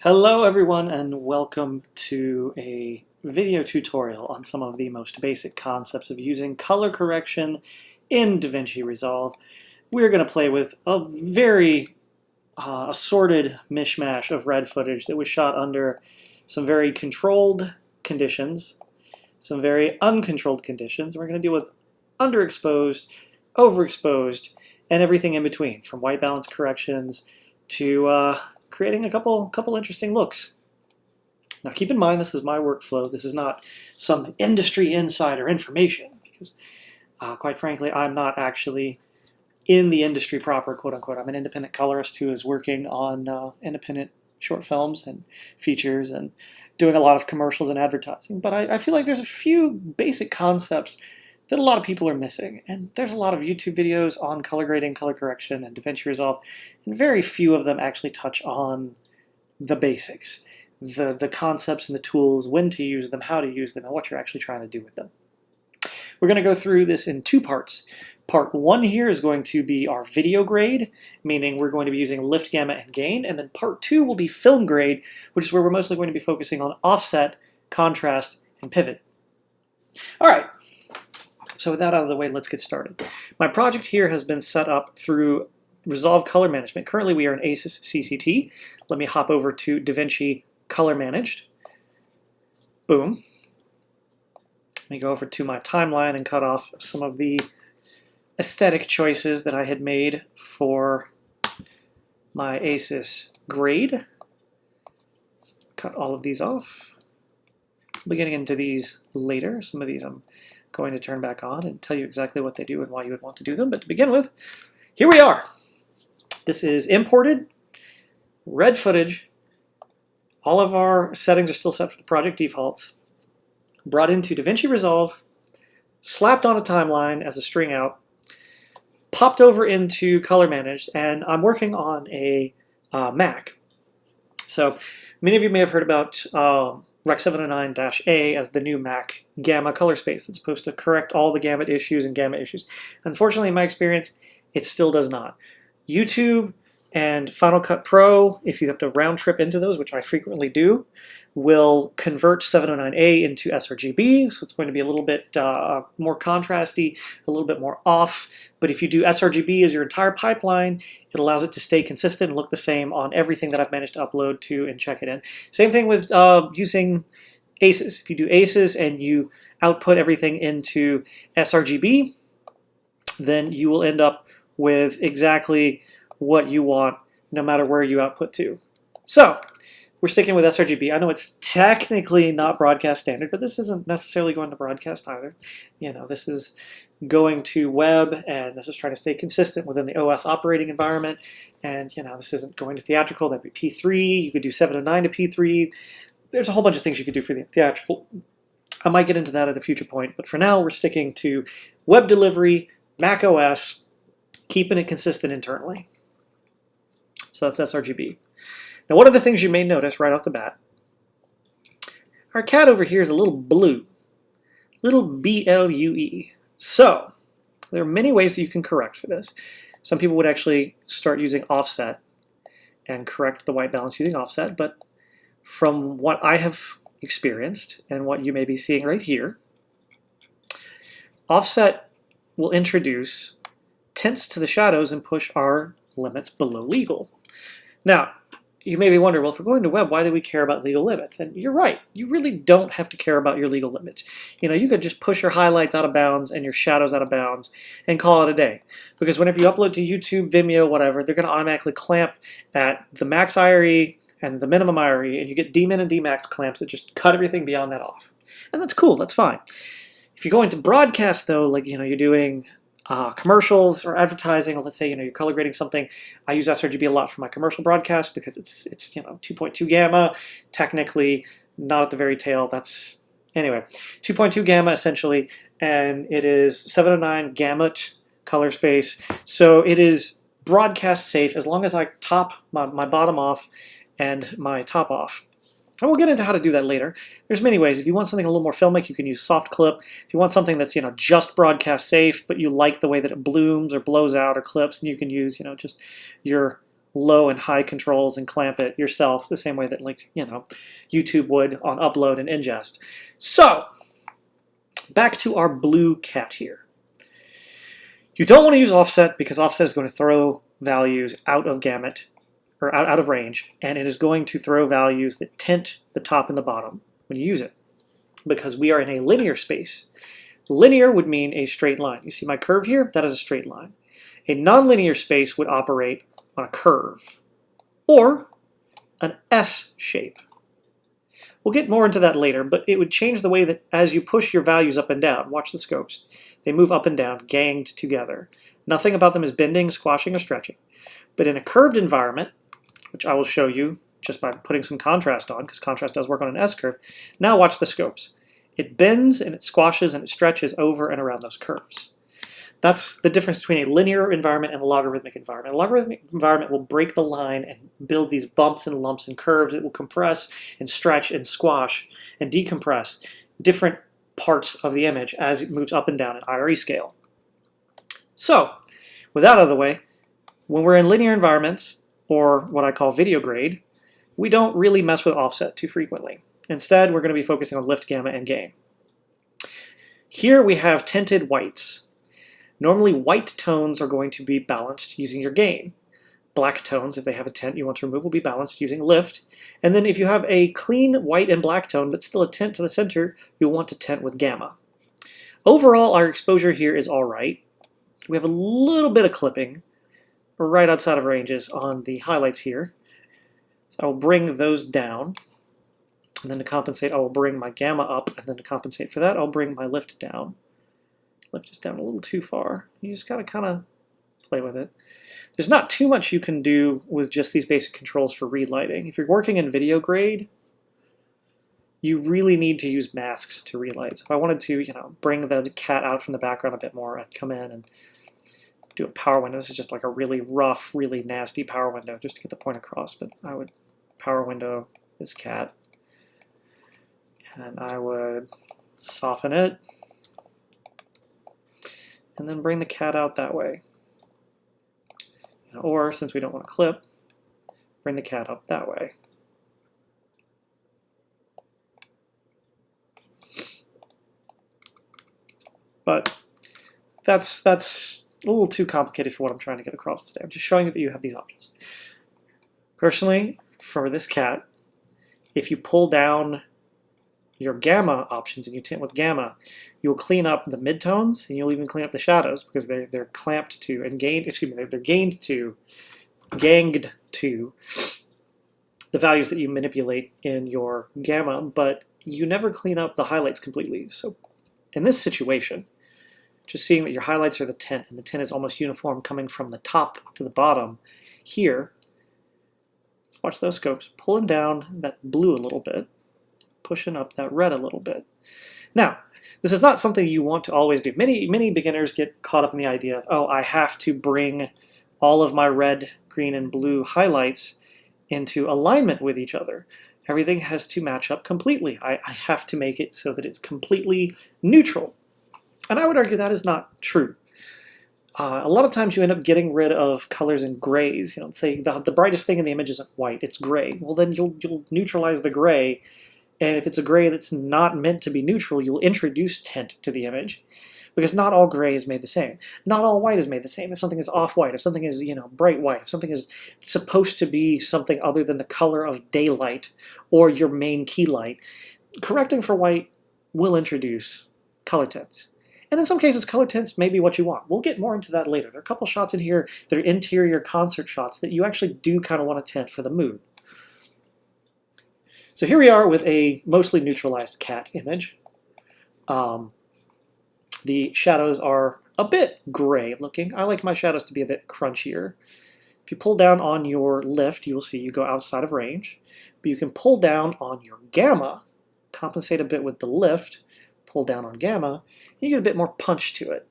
Hello everyone and welcome to a video tutorial on some of the most basic concepts of using color correction in Davinci Resolve. We're going to play with a very assorted mishmash of red footage that was shot under some very controlled conditions, some very uncontrolled conditions. We're going to deal with underexposed, overexposed, and everything in between, from white balance corrections to creating a couple interesting looks. Now keep in mind this is my workflow. This is not some industry insider information because quite frankly I'm not actually in the industry proper, quote unquote. I'm an independent colorist who is working on independent short films and features and doing a lot of commercials and advertising. But I feel like there's a few basic concepts that a lot of people are missing. And there's a lot of YouTube videos on color grading, color correction, and Davinci Resolve, and very few of them actually touch on the basics, the concepts and the tools, when to use them, how to use them, and what you're actually trying to do with them. We're going to go through this in two parts. Part one here is going to be our video grade, meaning we're going to be using lift, gamma, and gain, and then part two will be film grade, which is where we're mostly going to be focusing on offset, contrast, and pivot. All right. So with that out of the way, let's get started. My project here has been set up through Resolve Color Management. Currently we are in ACES CCT. Let me hop over to Davinci Color Managed. Boom. Let me go over to my timeline and cut off some of the aesthetic choices that I had made for my ACES grade. Cut all of these off. I'll be getting into these later. Some of these I'm going to turn back on and tell you exactly what they do and why you would want to do them. But to begin with, here we are. This is imported red footage. All of our settings are still set for the project defaults. Brought into Davinci Resolve, slapped on a timeline as a string out, popped over into Color Managed, and I'm working on a Mac. So many of you may have heard about Rec 709-A as the new Mac gamma color space that's supposed to correct all the gamut issues and gamma issues. Unfortunately, in my experience, it still does not. YouTube and Final Cut Pro, if you have to round trip into those, which I frequently do, will convert 709A into sRGB, so it's going to be a little bit more contrasty, a little bit more off. But if you do sRGB as your entire pipeline, it allows it to stay consistent and look the same on everything that I've managed to upload to and check it in. Same thing with using ACES. If you do ACES and you output everything into sRGB, then you will end up with exactly what you want no matter where you output to. So we're sticking with sRGB. I know it's technically not broadcast standard, but this isn't necessarily going to broadcast either. You know, this is going to web, and this is trying to stay consistent within the OS operating environment. And, you know, this isn't going to theatrical. That'd be P3. You could do 709 to P3. There's a whole bunch of things you could do for the theatrical. I might get into that at a future point, but for now we're sticking to web delivery, Mac OS, keeping it consistent internally. So that's sRGB. Now, one of the things you may notice right off the bat, our cat over here is a little blue, little B-L-U-E. So there are many ways that you can correct for this. Some people would actually start using offset and correct the white balance using offset, but from what I have experienced and what you may be seeing right here, offset will introduce tints to the shadows and push our limits below legal. Now, you may be wondering, well, if we're going to web, why do we care about legal limits? And you're right, you really don't have to care about your legal limits. You know, you could just push your highlights out of bounds and your shadows out of bounds and call it a day. Because whenever you upload to YouTube, Vimeo, whatever, they're going to automatically clamp at the max IRE and the minimum IRE, and you get DMIN and DMAX clamps that just cut everything beyond that off. And that's cool, that's fine. If you're going to broadcast, though, like, you know, you're doing commercials or advertising, or let's say, you know, you're color grading something. I use sRGB a lot for my commercial broadcast because it's you know, 2.2 gamma, technically not at the very tail. That's anyway, 2.2 gamma essentially, and it is 709 gamut color space. So it is broadcast safe as long as I top my bottom off and my top off. And we'll get into how to do that later. There's many ways. If you want something a little more filmic, you can use soft clip. If you want something that's, you know, just broadcast safe, but you like the way that it blooms or blows out or clips, then you can use, you know, just your low and high controls and clamp it yourself the same way that, like, YouTube would on upload and ingest. So back to our blue cat here. You don't want to use offset because offset is going to throw values out of gamut or out of range, and it is going to throw values that tint the top and the bottom when you use it, because we are in a linear space. Linear would mean a straight line. You see my curve here? That is a straight line. A nonlinear space would operate on a curve or an S shape. We'll get more into that later, but it would change the way that as you push your values up and down, watch the scopes, they move up and down, ganged together. Nothing about them is bending, squashing, or stretching. But in a curved environment, which I will show you just by putting some contrast on, because contrast does work on an S-curve, now watch the scopes. It bends and it squashes and it stretches over and around those curves. That's the difference between a linear environment and a logarithmic environment. A logarithmic environment will break the line and build these bumps and lumps and curves. It will compress and stretch and squash and decompress different parts of the image as it moves up and down in IRE scale. So, with that out of the way, when we're in linear environments, or what I call video grade, we don't really mess with offset too frequently. Instead, we're going to be focusing on lift, gamma, and gain. Here we have tinted whites. Normally, white tones are going to be balanced using your gain. Black tones, if they have a tint you want to remove, will be balanced using lift. And then if you have a clean white and black tone but still a tint to the center, you'll want to tint with gamma. Overall, our exposure here is all right. We have a little bit of clipping right outside of ranges on the highlights here. So I will bring those down. And then to compensate, I will bring my gamma up. And then to compensate for that, I'll bring my lift down. Lift is down a little too far. You just got to kind of play with it. There's not too much you can do with just these basic controls for read lighting. If you're working in video grade, you really need to use masks to relight. So if I wanted to, bring the cat out from the background a bit more, I'd come in and do a power window. This is just like a really rough, really nasty power window just to get the point across, but I would power window this cat and I would soften it and then bring the cat out that way. Or, since we don't want to clip, bring the cat up that way. But that's a little too complicated for what I'm trying to get across today. I'm just showing you that you have these options. Personally, for this cat, if you pull down your gamma options and you tint with gamma, you'll clean up the midtones and you'll even clean up the shadows because they're clamped to and gained, excuse me, they're ganged to the values that you manipulate in your gamma, but you never clean up the highlights completely. So in this situation, just seeing that your highlights are the tint and the tint is almost uniform coming from the top to the bottom here, let's watch those scopes, pulling down that blue a little bit, pushing up that red a little bit. Now, this is not something you want to always do. Many beginners get caught up in the idea of, oh, I have to bring all of my red, green, and blue highlights into alignment with each other. Everything has to match up completely. I have to make it so that it's completely neutral. And I would argue that is not true. A lot of times you end up getting rid of colors in grays. Say the brightest thing in the image isn't white, it's gray. Well, then you'll neutralize the gray. And if it's a gray that's not meant to be neutral, you'll introduce tint to the image. Because not all gray is made the same. Not all white is made the same. If something is off-white, if something is bright white, if something is supposed to be something other than the color of daylight or your main key light, correcting for white will introduce color tints. And in some cases, color tints may be what you want. We'll get more into that later. There are a couple shots in here that are interior concert shots that you actually do kind of want to tint for the mood. So here we are with a mostly neutralized cat image. The shadows are a bit gray looking. I like my shadows to be a bit crunchier. If you pull down on your lift, you will see you go outside of range. But you can pull down on your gamma, compensate a bit with the lift, pull down on gamma, and you get a bit more punch to it.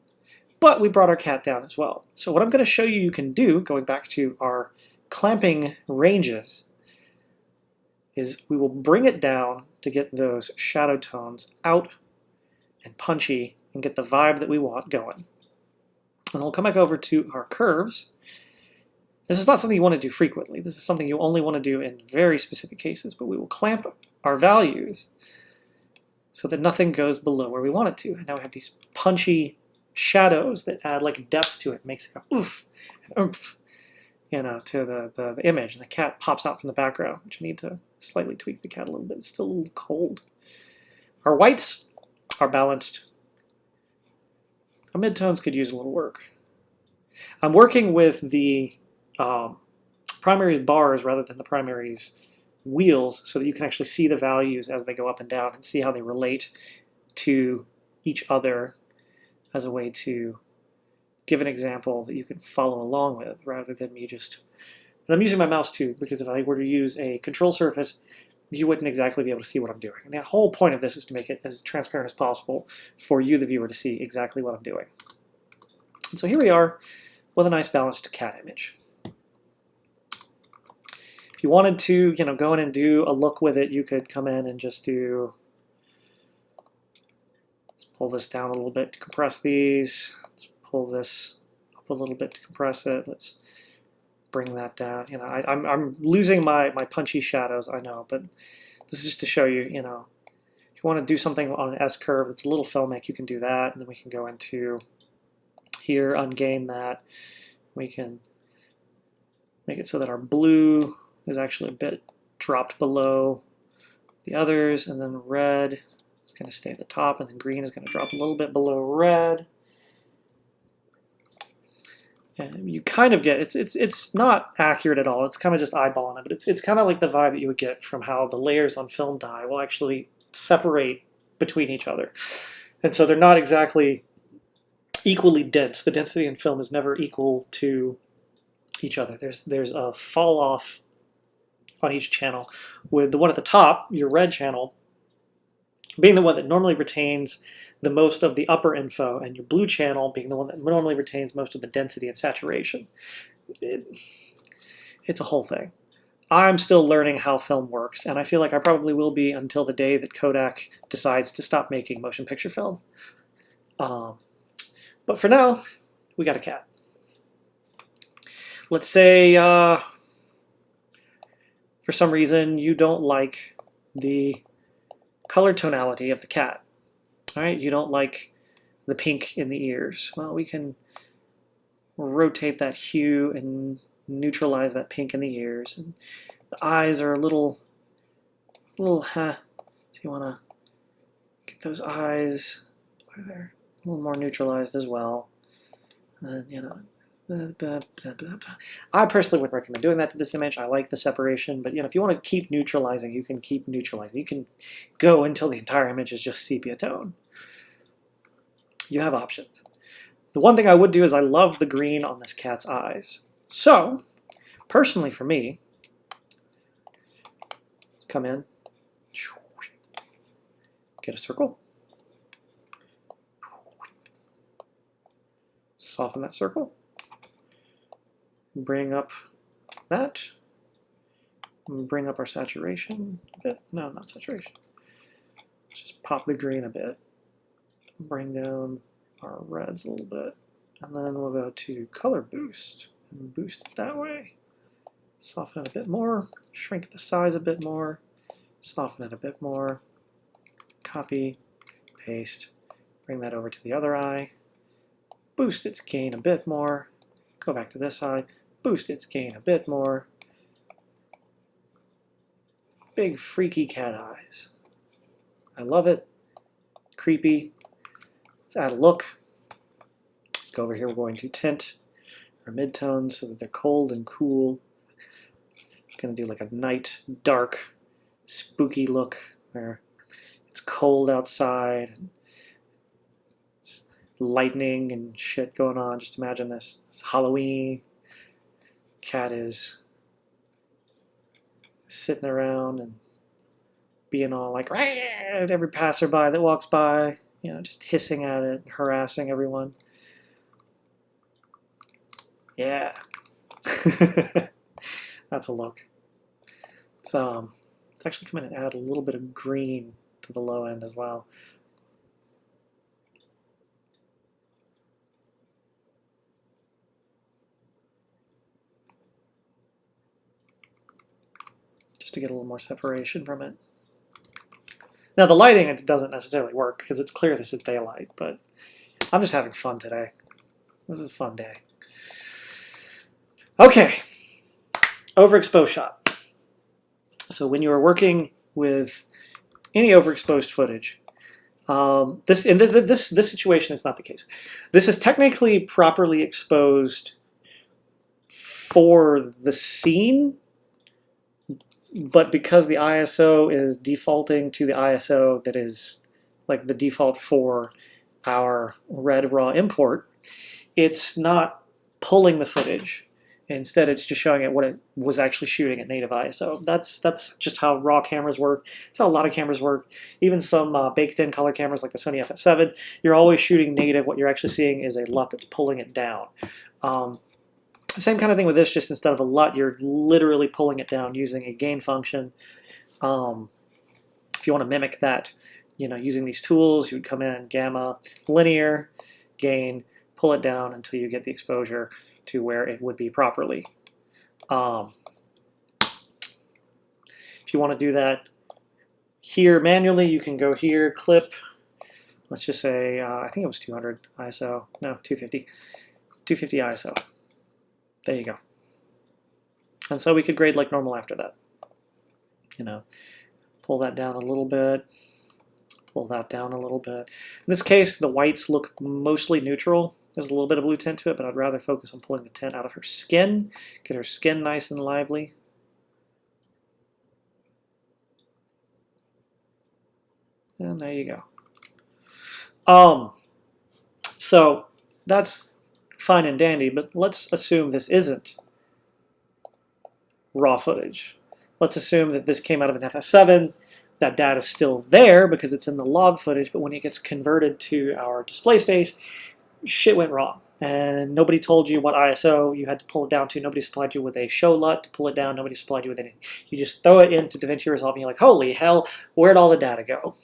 But we brought our cat down as well. So what I'm going to show you can do, going back to our clamping ranges, is we will bring it down to get those shadow tones out and punchy and get the vibe that we want going. And we'll come back over to our curves. This is not something you want to do frequently. This is something you only want to do in very specific cases, but we will clamp our values so that nothing goes below where we want it to. And now we have these punchy shadows that add like depth to it, makes it go oof and oomph, you know, to the image. And the cat pops out from the background, which I need to slightly tweak the cat a little bit. It's still a little cold. Our whites are balanced. Our midtones could use a little work. I'm working with the primaries bars rather than the primaries wheels so that you can actually see the values as they go up and down and see how they relate to each other as a way to give an example that you can follow along with rather than me just... And I'm using my mouse too, because if I were to use a control surface, you wouldn't exactly be able to see what I'm doing. And the whole point of this is to make it as transparent as possible for you, the viewer, to see exactly what I'm doing. And so here we are with a nice balanced cat image. If you wanted to, you know, go in and do a look with it, you could come in and just do... Let's pull this down a little bit to compress these. Let's pull this up a little bit to compress it. Let's bring that down. You know, I'm losing my punchy shadows, I know, but this is just to show you, you know, if you want to do something on an S-curve that's a little filmic, you can do that, and then we can go into here, ungain that. We can make it so that our blue is actually a bit dropped below the others, and then red is going to stay at the top, and then green is going to drop a little bit below red. And you kind of get, it's not accurate at all, it's kind of just eyeballing it, but it's kind of like the vibe that you would get from how the layers on film dye will actually separate between each other. And so they're not exactly equally dense. The density in film is never equal to each other. There's a fall off on each channel, with the one at the top, your red channel, being the one that normally retains the most of the upper info, and your blue channel being the one that normally retains most of the density and saturation. It's a whole thing. I'm still learning how film works, and I feel like I probably will be until the day that Kodak decides to stop making motion picture film. But for now, we got a cat. Let's say for some reason you don't like the color tonality of the cat. All right, you don't like the pink in the ears. Well, we can rotate that hue and neutralize that pink in the ears. And the eyes are a little so you want to get those eyes where they're a little more neutralized as well. And then, you know, I personally wouldn't recommend doing that to this image. I like the separation, but you know, if you want to keep neutralizing, you can keep neutralizing. You can go until the entire image is just sepia tone. You have options. The one thing I would do is I love the green on this cat's eyes. So, personally for me, let's come in, get a circle, soften that circle, bring up that, bring up our saturation a bit. No, not saturation. Let's just pop the green a bit, bring down our reds a little bit, and then we'll go to color boost and boost it that way. Soften it a bit more, shrink the size a bit more, soften it a bit more, copy, paste, bring that over to the other eye, boost its gain a bit more, go back to this eye, boost its gain a bit more. Big freaky cat eyes. I love it. Creepy. Let's add a look. Let's go over here. We're going to tint our midtones so that they're cold and cool. I'm going to do like a night, dark, spooky look where it's cold outside and it's lightning and shit going on. Just imagine this. It's Halloween. Cat is sitting around and being all like at every passerby that walks by, you know, just hissing at it, harassing everyone. Yeah. That's a look. Let's actually come in and add a little bit of green to the low end as well. to get a little more separation from it. Now the lighting, it doesn't necessarily work because it's clear this is daylight, but I'm just having fun today. This is a fun day. Okay, overexposed shot. So when you are working with any overexposed footage, this situation is not the case. This is technically properly exposed for the scene, but because the ISO is defaulting to the ISO that is like the default for our red raw import, it's not pulling the footage. Instead, it's just showing it what it was actually shooting at native ISO. That's just how raw cameras work. That's how a lot of cameras work. Even some baked-in color cameras like the Sony FS7, you're always shooting native. What you're actually seeing is a LUT that's pulling it down. Same kind of thing with this, just instead of a LUT, you're literally pulling it down using a gain function. If you want to mimic that, using these tools, you would come in, gamma, linear, gain, pull it down until you get the exposure to where it would be properly. If you want to do that here manually, you can go here, clip, let's just say, I think it was 200 ISO, no, 250, 250 ISO. There you go. And so we could grade like normal after that. Pull that down a little bit, pull that down a little bit. In this case, the whites look mostly neutral. There's a little bit of blue tint to it, but I'd rather focus on pulling the tint out of her skin, get her skin nice and lively. And there you go. So that's fine and dandy, but let's assume this isn't raw footage. Let's assume that this came out of an FS7. That data is still there because it's in the log footage, but when it gets converted to our display space, shit went wrong. And nobody told you what ISO you had to pull it down to. Nobody supplied you with a show LUT to pull it down. Nobody supplied you with anything. You just throw it into Davinci Resolve and you're like, holy hell, where'd all the data go?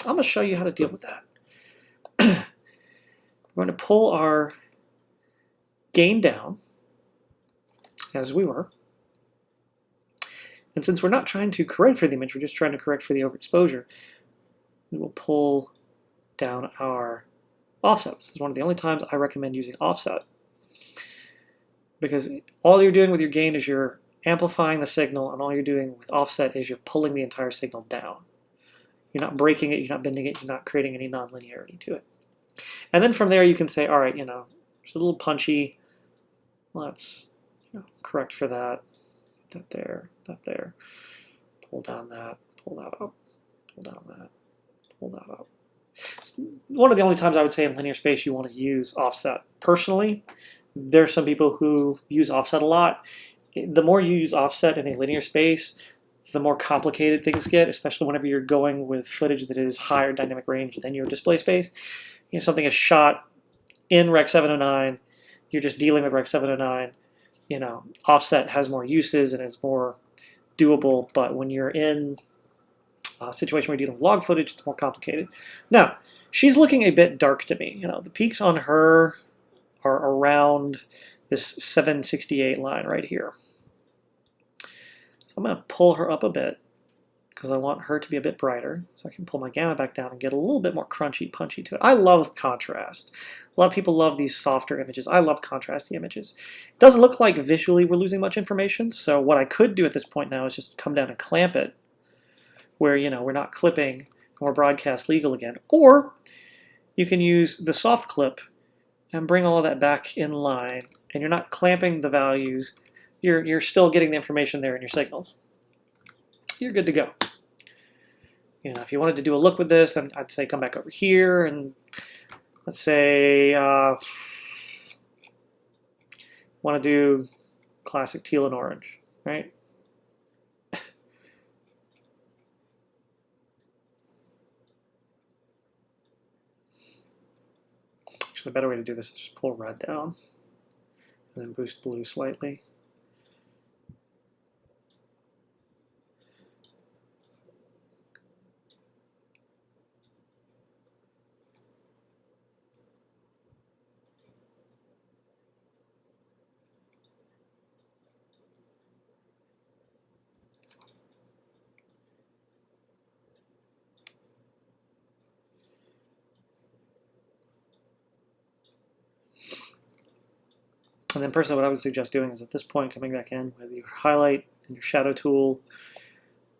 I'm going to show you how to deal with that. We're going to pull our gain down, as we were. And since we're not trying to correct for the image, we're just trying to correct for the overexposure, we will pull down our offset. This is one of the only times I recommend using offset, because all you're doing with your gain is you're amplifying the signal, and all you're doing with offset is you're pulling the entire signal down. You're not breaking it, you're not bending it, you're not creating any nonlinearity to it. And then from there you can say, all right, it's a little punchy. Let's correct for that. That there, that there. Pull down that, pull that up, pull down that, pull that up. It's one of the only times I would say in linear space you want to use offset. Personally, there are some people who use offset a lot. The more you use offset in a linear space, the more complicated things get, especially whenever you're going with footage that is higher dynamic range than your display space. Something is shot in Rec 709, you're just dealing with Rec 709. Offset has more uses and it's more doable, but when you're in a situation where you're dealing with log footage, it's more complicated. Now, she's looking a bit dark to me. The peaks on her are around this 768 line right here. So I'm going to pull her up a bit because I want her to be a bit brighter, so I can pull my gamma back down and get a little bit more crunchy, punchy to it. I love contrast. A lot of people love these softer images. I love contrasty images. It doesn't look like visually we're losing much information, so what I could do at this point now is just come down and clamp it, where we're not clipping and we're broadcast legal again. Or you can use the soft clip and bring all of that back in line, and you're not clamping the values. You're still getting the information there in your signal. You're good to go. If you wanted to do a look with this, then I'd say come back over here and let's say want to do classic teal and orange, right? Actually, a better way to do this is just pull red down and then boost blue slightly. And then personally, what I would suggest doing is at this point coming back in with your highlight and your shadow tool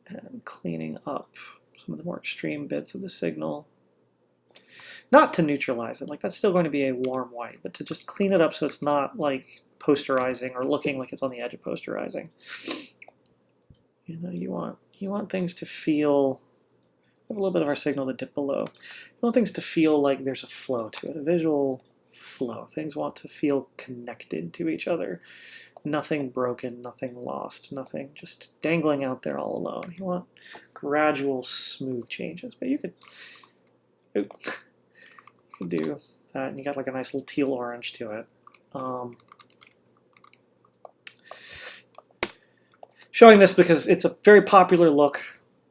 and cleaning up some of the more extreme bits of the signal. Not to neutralize it, like that's still going to be a warm white, but to just clean it up so it's not like posterizing or looking like it's on the edge of posterizing. You know, you want things to feel, a little bit of our signal to dip below. You want things to feel like there's a flow to it, a visual flow. Things want to feel connected to each other. Nothing broken, nothing lost, nothing just dangling out there all alone. You want gradual, smooth changes, but you could do that, and you got like a nice little teal orange to it. Showing this because it's a very popular look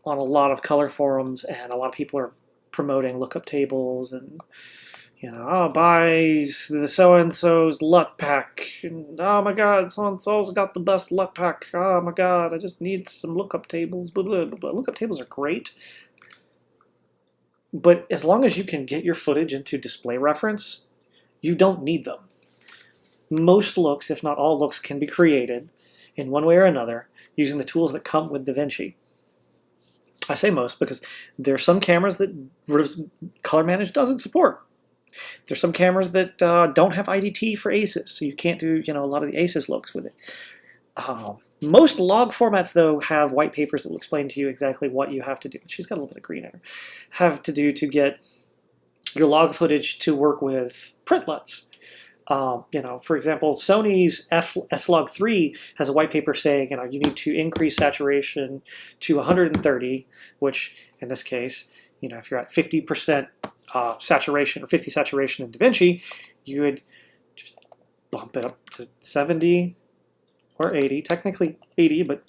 on a lot of color forums, and a lot of people are promoting lookup tables and, you know, oh, buy the so-and-so's luck pack, and oh my god, so-and-so's got the best luck pack, oh my god, I just need some lookup tables, blah, blah, blah, blah. Lookup tables are great, but as long as you can get your footage into display reference, you don't need them. Most looks, if not all looks, can be created in one way or another using the tools that come with Davinci. I say most because there are some cameras that Color Manage doesn't support. There's some cameras that don't have IDT for ACES, so you can't do, you know, a lot of the ACES looks with it. Most log formats, though, have white papers that will explain to you exactly what you have to do. She's got a little bit of green in her. Have to do to get your log footage to work with printlets. You know, for example, Sony's S-Log3 has a white paper saying, you know, you need to increase saturation to 130, which in this case, you know, if you're at 50% saturation or 50 saturation in Davinci, you would just bump it up to 70 or 80, technically 80, but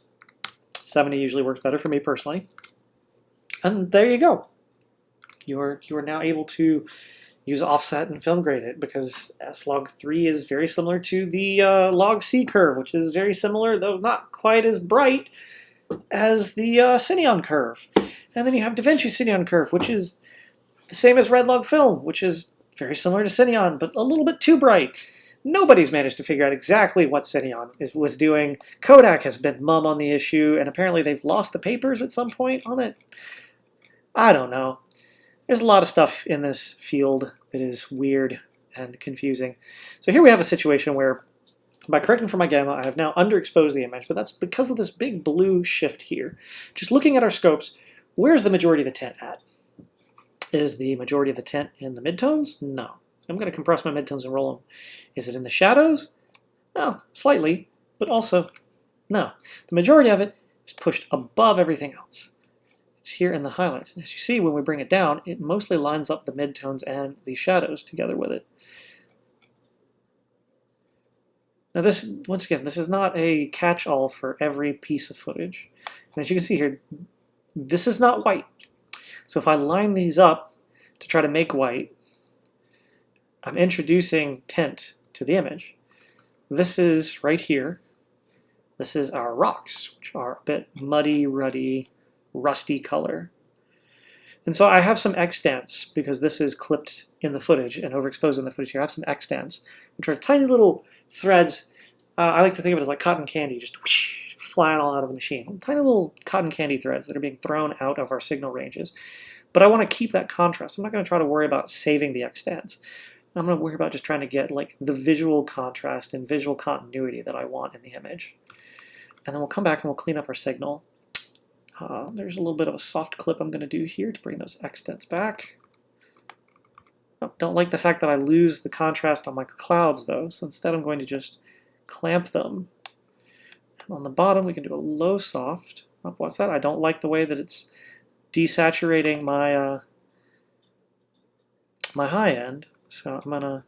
70 usually works better for me personally. And there you go. You are now able to use offset and film grade it, because S-Log3 is very similar to the log C curve, which is very similar, though not quite as bright, as the Cineon curve. And then you have Davinci Cineon curve, which is the same as red log film, which is very similar to Cineon, but a little bit too bright. Nobody's managed to figure out exactly what Cineon was doing. Kodak has been mum on the issue, and apparently they've lost the papers at some point on it. I don't know. There's a lot of stuff in this field that is weird and confusing. So here we have a situation where, by correcting for my gamma, I have now underexposed the image, but that's because of this big blue shift here. Just looking at our scopes, where's the majority of the tint at? Is the majority of the tint in the midtones? No. I'm going to compress my midtones and roll them. Is it in the shadows? Well, slightly, but also no. The majority of it is pushed above everything else. It's here in the highlights. And as you see, when we bring it down, it mostly lines up the midtones and the shadows together with it. Now this, once again, this is not a catch-all for every piece of footage. And as you can see here, this is not white. So if I line these up to try to make white, I'm introducing tint to the image. This is right here. This is our rocks, which are a bit muddy, ruddy, rusty color. And so I have some extents, because this is clipped in the footage and overexposed in the footage here. I have some extents, which are tiny little threads. I like to think of it as like cotton candy, just whoosh, flying all out of the machine. Tiny little cotton candy threads that are being thrown out of our signal ranges. But I want to keep that contrast. I'm not going to try to worry about saving the extents. I'm going to worry about just trying to get like the visual contrast and visual continuity that I want in the image. And then we'll come back and we'll clean up our signal. There's a little bit of a soft clip I'm going to do here to bring those extents back. Oh, don't like the fact that I lose the contrast on my clouds though, so instead I'm going to just clamp them. And on the bottom we can do a low soft. Oh, what's that? I don't like the way that it's desaturating my my high end. So I'm going to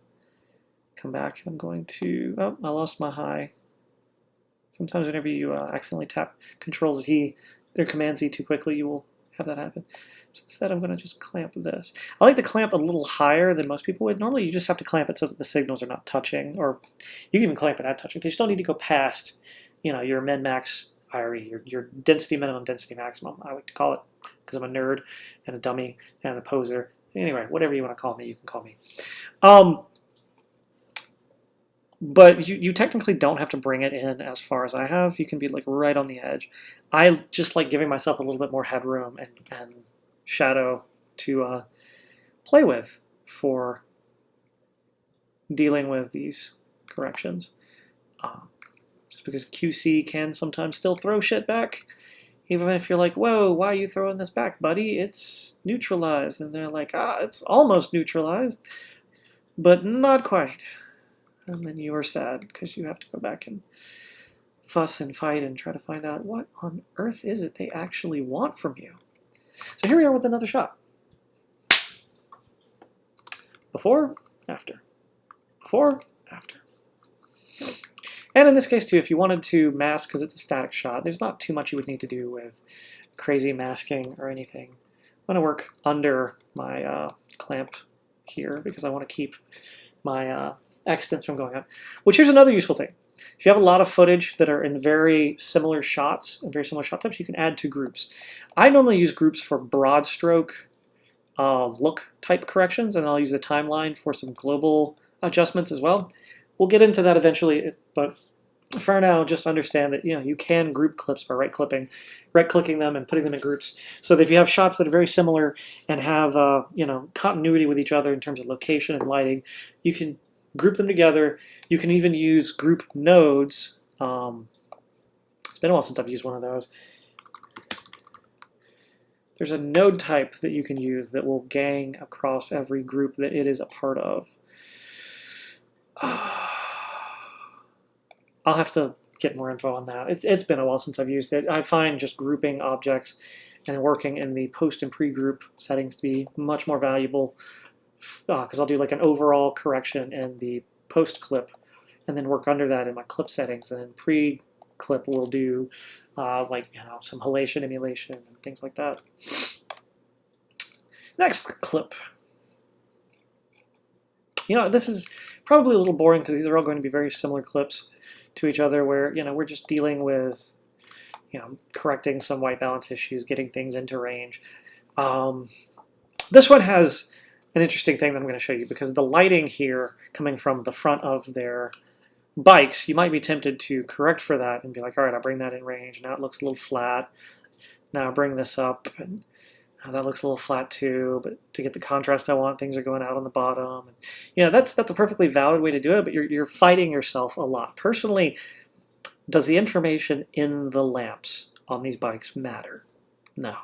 come back and I'm going to, oh, I lost my high. Sometimes whenever you accidentally tap Control-Z or Command-Z too quickly, you will have that happen. So instead I'm going to just clamp this. I like to clamp a little higher than most people would. Normally you just have to clamp it so that the signals are not touching, or you can even clamp it at touching. They just don't need to go past, you know, your min-max IRE, your density minimum, density maximum, I like to call it, because I'm a nerd and a dummy and a poser. Anyway, whatever you want to call me, you can call me. But you technically don't have to bring it in as far as I have. You can be like right on the edge. I just like giving myself a little bit more headroom and shadow to play with for dealing with these corrections. Just because QC can sometimes still throw shit back. Even if you're like, whoa, why are you throwing this back, buddy? It's neutralized. And they're like, it's almost neutralized, but not quite. And then you are sad because you have to go back and fuss and fight and try to find out what on earth is it they actually want from you. So here we are with another shot. Before, after. Before, after. And in this case too, if you wanted to mask because it's a static shot, there's not too much you would need to do with crazy masking or anything. I'm going to work under my clamp here because I want to keep my extents from going up. Which here's another useful thing. If you have a lot of footage that are in very similar shots and very similar shot types, you can add 2 groups. I normally use groups for broad stroke look type corrections, and I'll use a timeline for some global adjustments as well. We'll get into that eventually, but for now, just understand that you can group clips by right-clicking them and putting them in groups. So that if you have shots that are very similar and have continuity with each other in terms of location and lighting, you can group them together. You can even use group nodes. It's been a while since I've used one of those. There's a node type that you can use that will gang across every group that it is a part of. I'll have to get more info on that. It's been a while since I've used it. I find just grouping objects and working in the post and pre-group settings to be much more valuable because I'll do like an overall correction in the post clip and then work under that in my clip settings, and then pre-clip will do some halation, emulation, and things like that. Next clip. This is probably a little boring because these are all going to be very similar clips to each other where, we're just dealing with, correcting some white balance issues, getting things into range. This one has an interesting thing that I'm going to show you because the lighting here coming from the front of their bikes, you might be tempted to correct for that and be like, all right, I'll bring that in range. Now it looks a little flat. Now I'll bring this up, and that looks a little flat too, but to get the contrast I want, things are going out on the bottom. And, that's a perfectly valid way to do it, but you're fighting yourself a lot. Personally, does the information in the lamps on these bikes matter? No.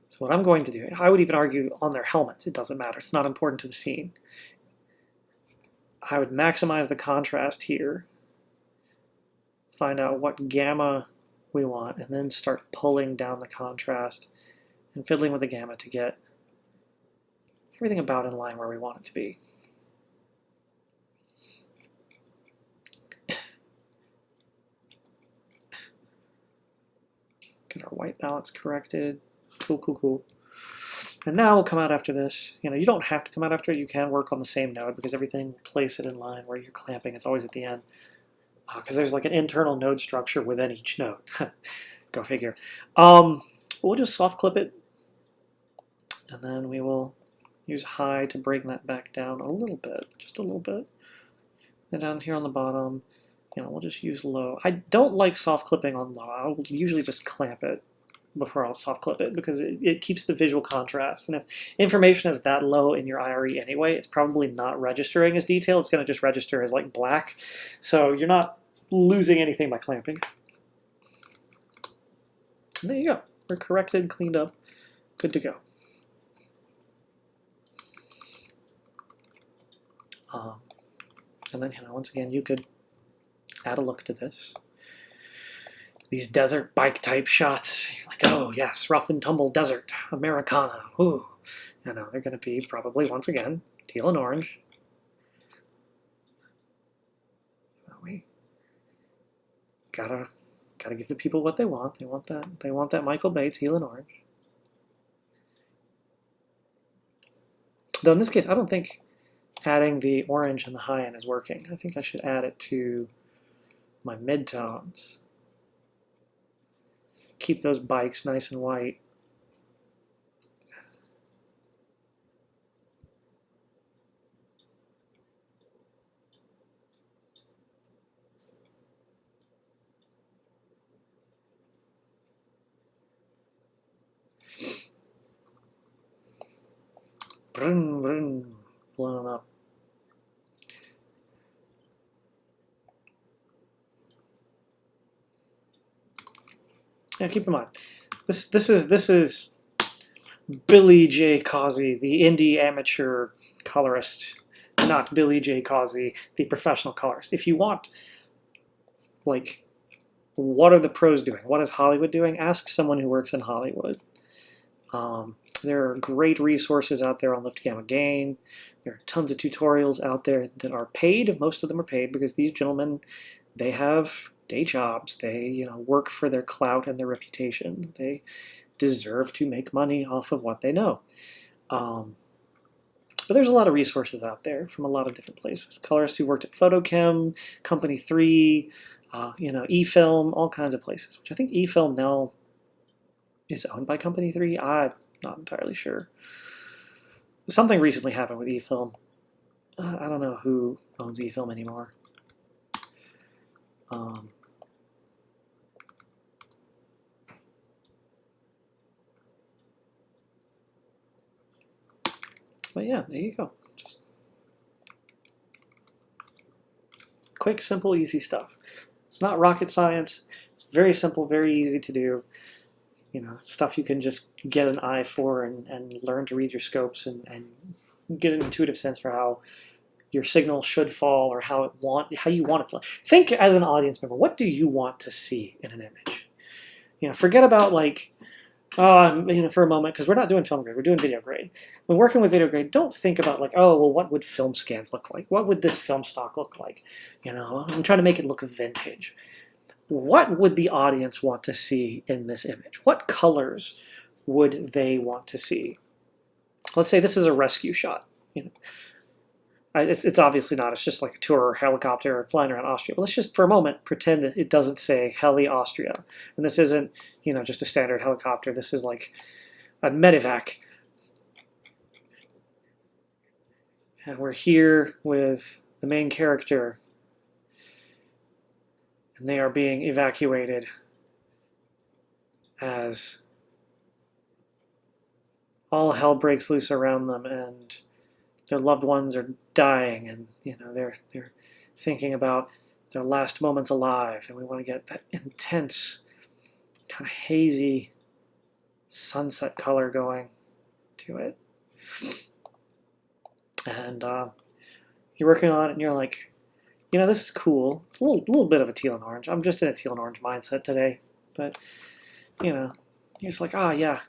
So what I'm going to do, I would even argue on their helmets, it doesn't matter. It's not important to the scene. I would maximize the contrast here, find out what gamma we want, and then start pulling down the contrast and fiddling with the gamma to get everything about in line where we want it to be. Get our white balance corrected. Cool, cool, cool. And now we'll come out after this. You don't have to come out after it. You can work on the same node because everything, place it in line where you're clamping is always at the end. Because there's like an internal node structure within each node. Go figure. We'll just soft clip it. And then we will use high to bring that back down a little bit. Just a little bit. Then down here on the bottom, we'll just use low. I don't like soft clipping on low. I'll usually just clamp it before I'll soft clip it because it keeps the visual contrast. And if information is that low in your IRE anyway, it's probably not registering as detail. It's going to just register as like black. So you're not losing anything by clamping. And there you go. We're corrected, cleaned up, good to go. And then, once again, you could add a look to this. These desert bike type shots, like, oh yes, rough and tumble desert, Americana, ooh. They're going to be probably, once again, teal and orange. So we gotta give the people what they want. They want that Michael Bay teal and orange. Though in this case, I don't think adding the orange and the high end is working. I think I should add it to my midtones. Keep those bikes nice and white. Vroom, vroom, blowing up. Yeah, keep in mind, this is Billy J. Causey, the indie amateur colorist, not Billy J. Causey, the professional colorist. If you want, like, what are the pros doing? What is Hollywood doing? Ask someone who works in Hollywood. There are great resources out there on Lift Gamma Gain. There are tons of tutorials out there that are paid. Most of them are paid because these gentlemen, they have day jobs. They work for their clout and their reputation. They deserve to make money off of what they know. But there's a lot of resources out there from a lot of different places. Colorists who worked at Photochem, Company 3, eFilm, all kinds of places, which I think eFilm now is owned by Company 3. I'm not entirely sure. Something recently happened with eFilm. I don't know who owns eFilm anymore. But yeah, there you go. Just quick, simple, easy stuff. It's not rocket science. It's very simple, very easy to do. Stuff you can just get an eye for and learn to read your scopes and get an intuitive sense for how your signal should fall or how you want it to. Think as an audience member, what do you want to see in an image? Forget about like, for a moment, because we're not doing film grade, we're doing video grade. When working with video grade, don't think about like, oh, well, what would film scans look like? What would this film stock look like? I'm trying to make it look vintage. What would the audience want to see in this image? What colors would they want to see? Let's say this is a rescue shot. It's obviously not. It's just like a tour helicopter flying around Austria. But let's just, for a moment, pretend that it doesn't say Heli Austria. And this isn't, just a standard helicopter. This is like a medevac. And we're here with the main character. And they are being evacuated as all hell breaks loose around them and their loved ones are dying, and they're thinking about their last moments alive, and we want to get that intense, kind of hazy sunset color going to it. And you're working on it, and you're like, this is cool. It's a little bit of a teal and orange. I'm just in a teal and orange mindset today, but you're just like, yeah,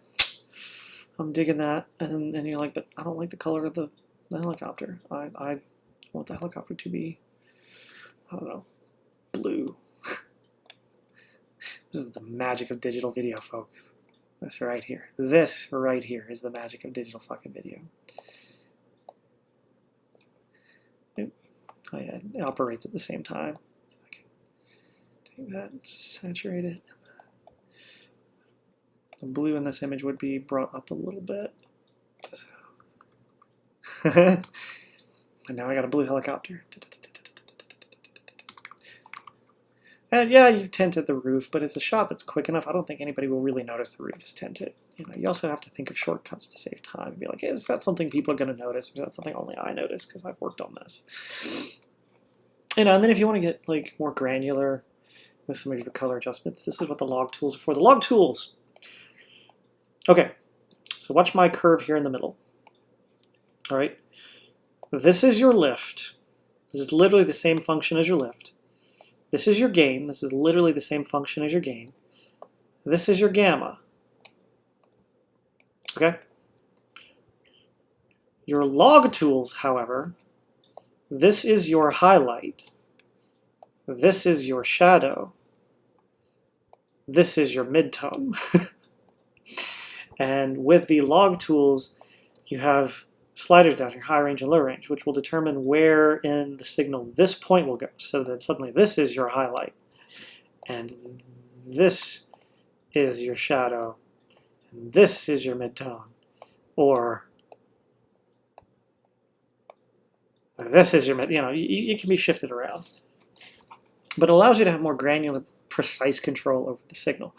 I'm digging that, and you're like, but I don't like the color of the helicopter. I want the helicopter to be, I don't know, blue. This is the magic of digital video, folks. This right here. This right here is the magic of digital fucking video. Oh yeah, it operates at the same time. So I can take that and saturate it. The blue in this image would be brought up a little bit. So. And now I got a blue helicopter. And yeah, you've tinted the roof, but it's a shot that's quick enough. I don't think anybody will really notice the roof is tinted. You also have to think of shortcuts to save time and be like, is that something people are going to notice, or is that something only I notice because I've worked on this? And then if you want to get like more granular with some of your color adjustments, this is what the log tools are for. The log tools. Okay, so watch my curve here in the middle. All right, this is your lift. This is literally the same function as your lift. This is your gain. This is literally the same function as your gain. This is your gamma. Okay? Your log tools, however, this is your highlight. This is your shadow. This is your midtone. And with the log tools, you have sliders down here, high range and low range, which will determine where in the signal this point will go. So that suddenly this is your highlight, and this is your shadow, and this is your midtone, or this is your mid. It can be shifted around, but it allows you to have more granular, precise control over the signal.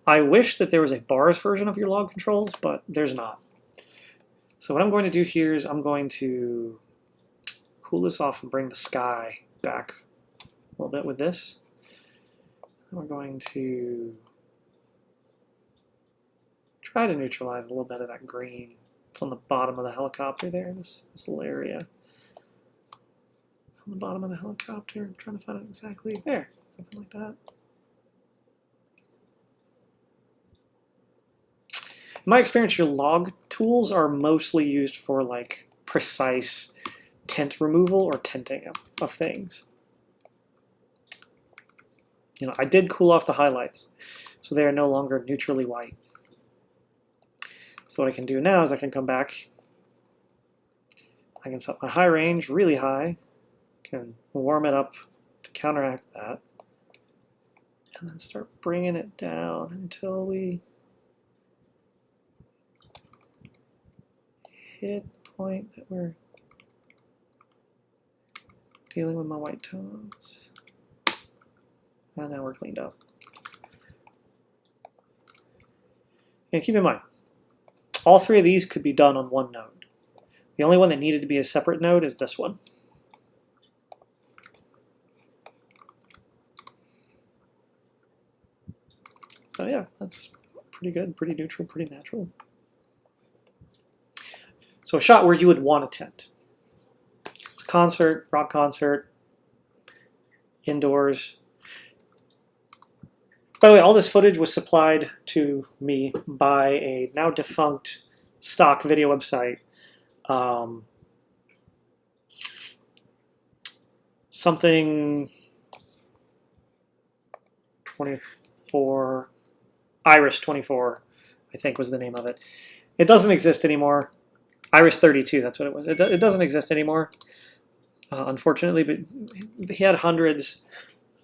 I wish that there was a bars version of your log controls, but there's not. So what I'm going to do here is I'm going to cool this off and bring the sky back a little bit with this. And we're going to try to neutralize a little bit of that green. It's on the bottom of the helicopter there, this little area. On the bottom of the helicopter, I'm trying to find it exactly there, something like that. In my experience, your log tools are mostly used for like precise tint removal or tinting of things. You know, I did cool off the highlights, so they are no longer neutrally white. So what I can do now is I can come back, I can set my high range really high, can warm it up to counteract that, and then start bringing it down until we hit the point that we're dealing with my white tones. And now we're cleaned up. And keep in mind, all three of these could be done on one node. The only one that needed to be a separate node is this one. So yeah, that's pretty good, pretty neutral, pretty natural. So a shot where you would want a tent. It's a concert, rock concert, indoors. By the way, all this footage was supplied to me by a now defunct stock video website. Something 24, Iris 24, I think was the name of it. It doesn't exist anymore. Iris 32, that's what it was. It doesn't exist anymore, unfortunately, but he had hundreds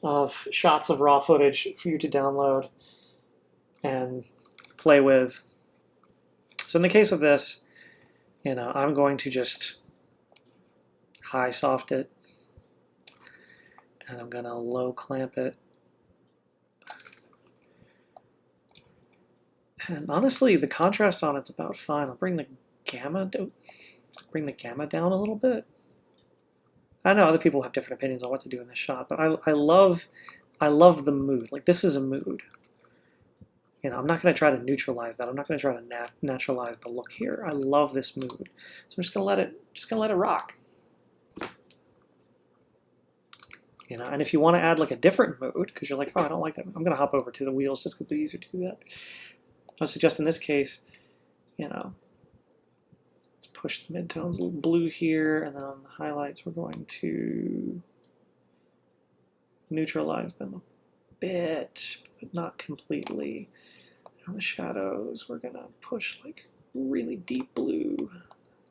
of shots of raw footage for you to download and play with. So in the case of this, you know, I'm going to just high soft it, and I'm going to low clamp it. And honestly, the contrast on it's about fine. I'll bring the gamma down a little bit. I know other people have different opinions on what to do in this shot, but I love the mood. Like, this is a mood. You know, I'm not going to try to neutralize that. I'm not going to try to naturalize the look here. I love this mood, so I'm just going to let it rock. You know, and if you want to add like a different mood, because you're like, oh, I don't like that, I'm going to hop over to the wheels just because it's easier to do that. I suggest in this case, you know, let's push the midtones a little blue here, and then on the highlights, we're going to neutralize them a bit, but not completely. And on the shadows, we're going to push like really deep blue.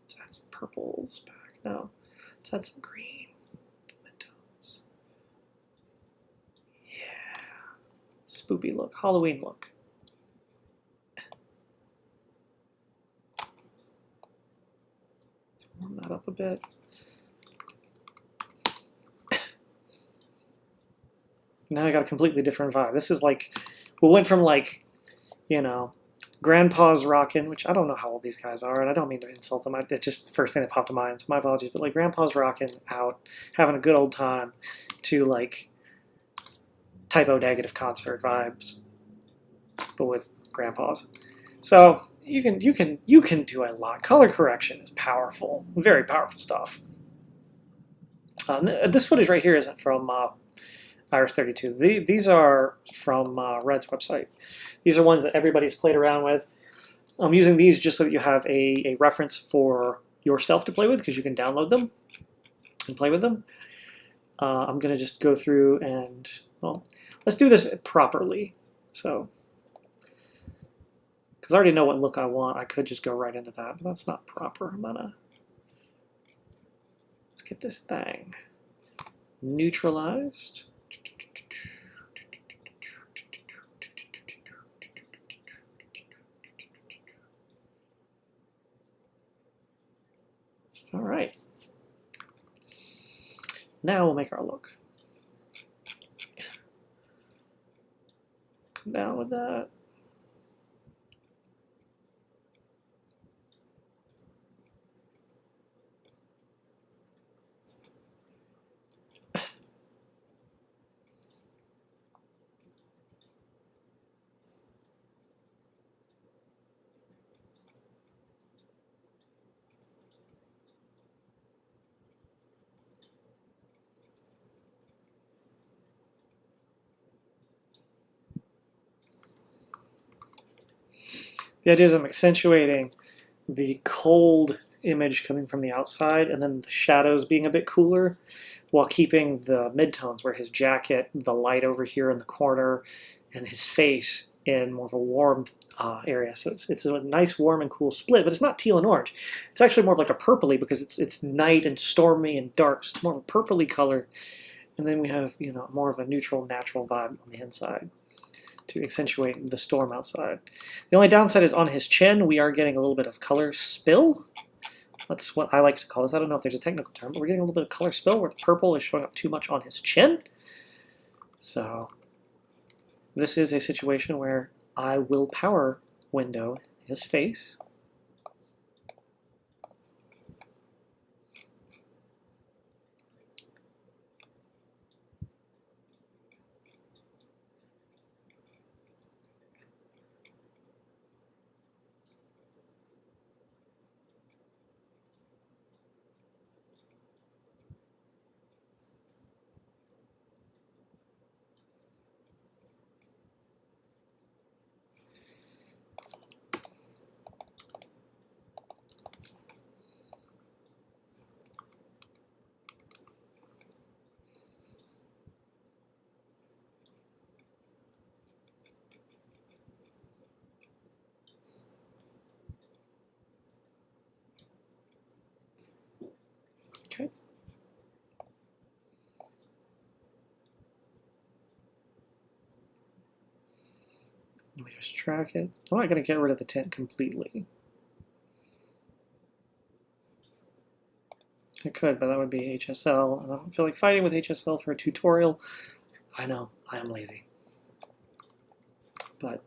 Let's add some purples back. No, let's add some green to the midtones. Yeah, spoopy look, Halloween look. Warm that up a bit. Now I got a completely different vibe. This is like, we went from like, you know, Grandpa's Rockin', which I don't know how old these guys are, and I don't mean to insult them. It's just the first thing that popped to mind, so my apologies. But like Grandpa's Rockin' out, having a good old time, to like typo negative concert vibes, but with grandpas. So you can do a lot. Color correction is powerful, very powerful stuff. This footage right here isn't from Iris 32. These are from Red's website. These are ones that everybody's played around with. I'm using these just so that you have a reference for yourself to play with, because you can download them and play with them. I'm going to just go through and, well, let's do this properly. So, because I already know what look I want, I could just go right into that, but that's not proper. Let's get this thing neutralized. All right. Now we'll make our look. Come down with that. The idea is I'm accentuating the cold image coming from the outside and then the shadows being a bit cooler while keeping the midtones where his jacket, the light over here in the corner, and his face in more of a warm area. So it's a nice warm and cool split, but it's not teal and orange. It's actually more of like a purpley because it's night and stormy and dark. So it's more of a purpley color. And then we have, you know, more of a neutral, natural vibe on the inside to accentuate the storm outside. The only downside is on his chin, we are getting a little bit of color spill. That's what I like to call this. I don't know if there's a technical term, but we're getting a little bit of color spill where the purple is showing up too much on his chin. So this is a situation where I will power window his face. Okay. Let me just track it. I'm not going to get rid of the tint completely. I could, but that would be HSL, and I don't feel like fighting with HSL for a tutorial. I know, I am lazy. But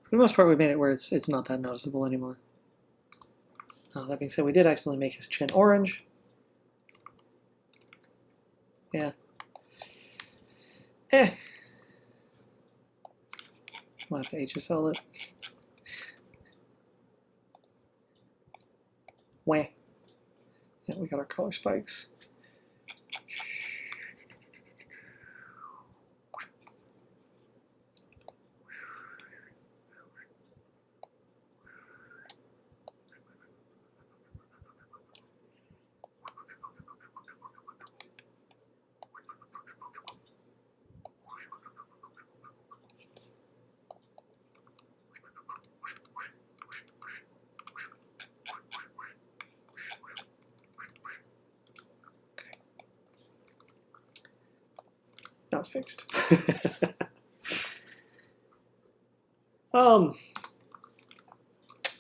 for the most part, we made it where it's not that noticeable anymore. That being said, we did accidentally make his chin orange. Yeah. We'll have to HSL it. Wah. Yeah, we got our color spikes. Now it's fixed. So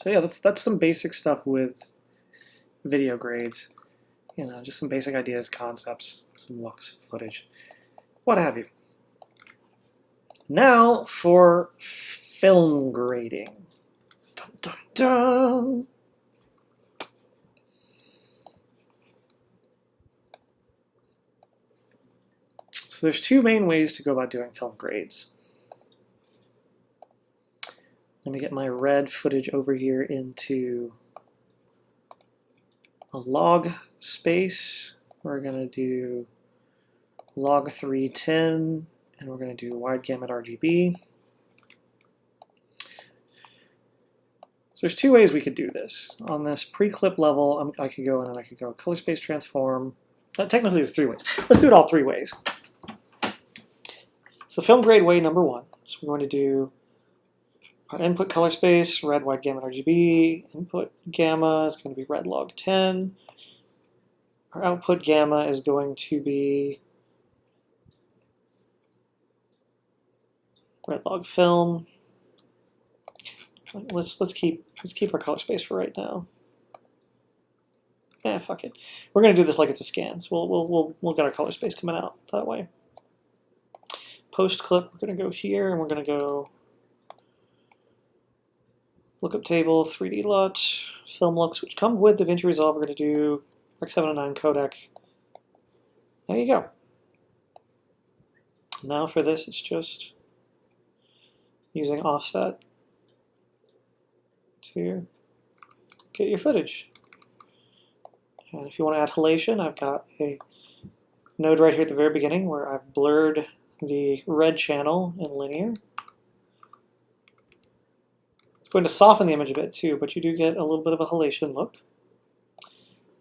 yeah, that's some basic stuff with video grades. You know, just some basic ideas, concepts, some looks, footage, what have you. Now for film grading. Dun, dun, dun. So there's two main ways to go about doing film grades. Let me get my red footage over here into a log space. We're going to do log 310, and we're going to do wide gamut RGB. So there's two ways we could do this. On this pre-clip level, I could go in and I could go color space transform. Technically, there's three ways. Let's do it all three ways. So film grade way number one. So we're going to do our input color space, red, wide gamut RGB. Input gamma is going to be red log 10. Our output gamma is going to be red log film. Let's keep our color space for right now. Yeah, fuck it. We're gonna do this like it's a scan, so we'll get our color space coming out that way. Post clip, we're gonna go here and we're gonna go lookup table, 3D LUT, film looks, which come with Davinci Resolve. We're gonna do Rec 709 codec. There you go. Now for this, it's just using offset to get your footage. And if you want to add halation, I've got a node right here at the very beginning where I've blurred the red channel in linear. going to soften the image a bit too, but you do get a little bit of a halation look.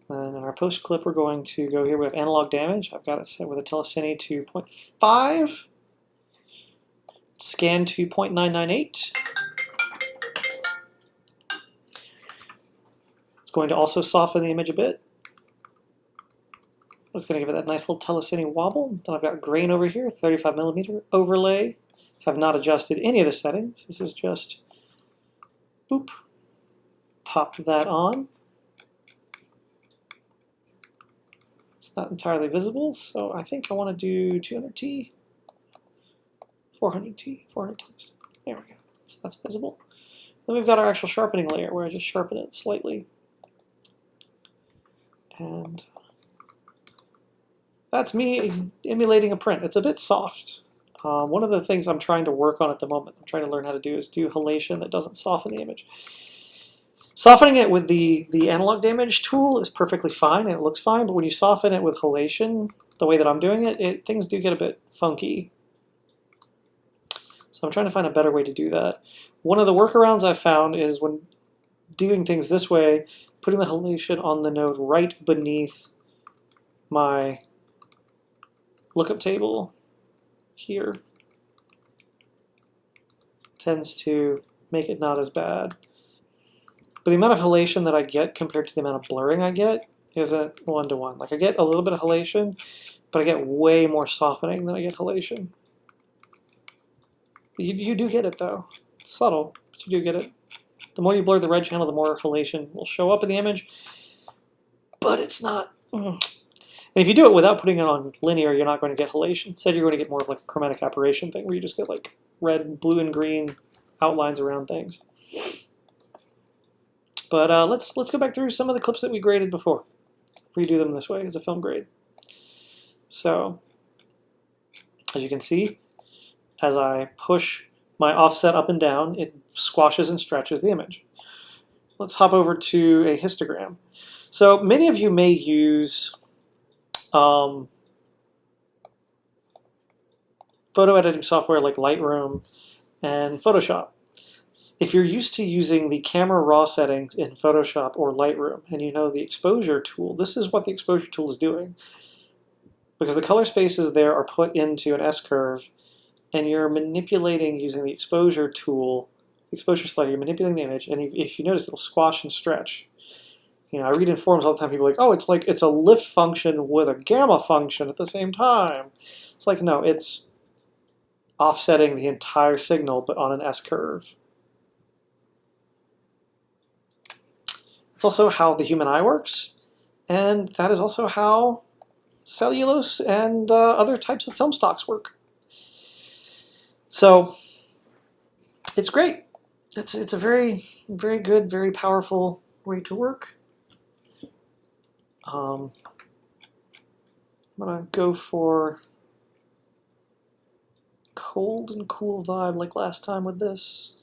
And in our post clip, we're going to go here. We have analog damage. I've got it set with a telecine to 0.5, scan to 0.998. It's going to also soften the image a bit. It's going to give it that nice little telecine wobble. Then I've got grain over here, 35mm overlay. Have not adjusted any of the settings. This is just, boop, popped that on. It's not entirely visible, so I think I want to do 200T, 400T, 400T. There we go. So that's visible. Then we've got our actual sharpening layer where I just sharpen it slightly. And that's me emulating a print. It's a bit soft. One of the things I'm trying to work on at the moment, I'm trying to learn how to do, is do halation that doesn't soften the image. Softening it with the analog damage tool is perfectly fine and it looks fine, but when you soften it with halation, the way that I'm doing it, things do get a bit funky. So I'm trying to find a better way to do that. One of the workarounds I've found is when doing things this way, putting the halation on the node right beneath my lookup table here tends to make it not as bad. But the amount of halation that I get compared to the amount of blurring I get isn't one-to-one. Like I get a little bit of halation, but I get way more softening than I get halation. You do get it though. It's subtle, but you do get it. The more you blur the red channel, the more halation will show up in the image, but it's not. And if you do it without putting it on linear, you're not going to get halation. Instead, you're going to get more of like a chromatic aberration thing where you just get like red, blue, and green outlines around things. But let's go back through some of the clips that we graded before. Redo them this way as a film grade. So, as you can see, as I push my offset up and down, it squashes and stretches the image. Let's hop over to a histogram. So many of you may use photo editing software like Lightroom and Photoshop. If you're used to using the camera raw settings in Photoshop or Lightroom and you know the exposure tool, this is what the exposure tool is doing. Because the color spaces there are put into an S-curve and you're manipulating using the exposure tool, the exposure slider, you're manipulating the image, and if you notice, it'll squash and stretch. You know, I read in forums all the time, people are like, oh, it's like it's a lift function with a gamma function at the same time. It's like, no, it's offsetting the entire signal, but on an S-curve. It's also how the human eye works, and that is also how cellulose and other types of film stocks work. So it's great. It's a very, very good, very powerful way to work. I'm gonna go for cold and cool vibe like last time with this.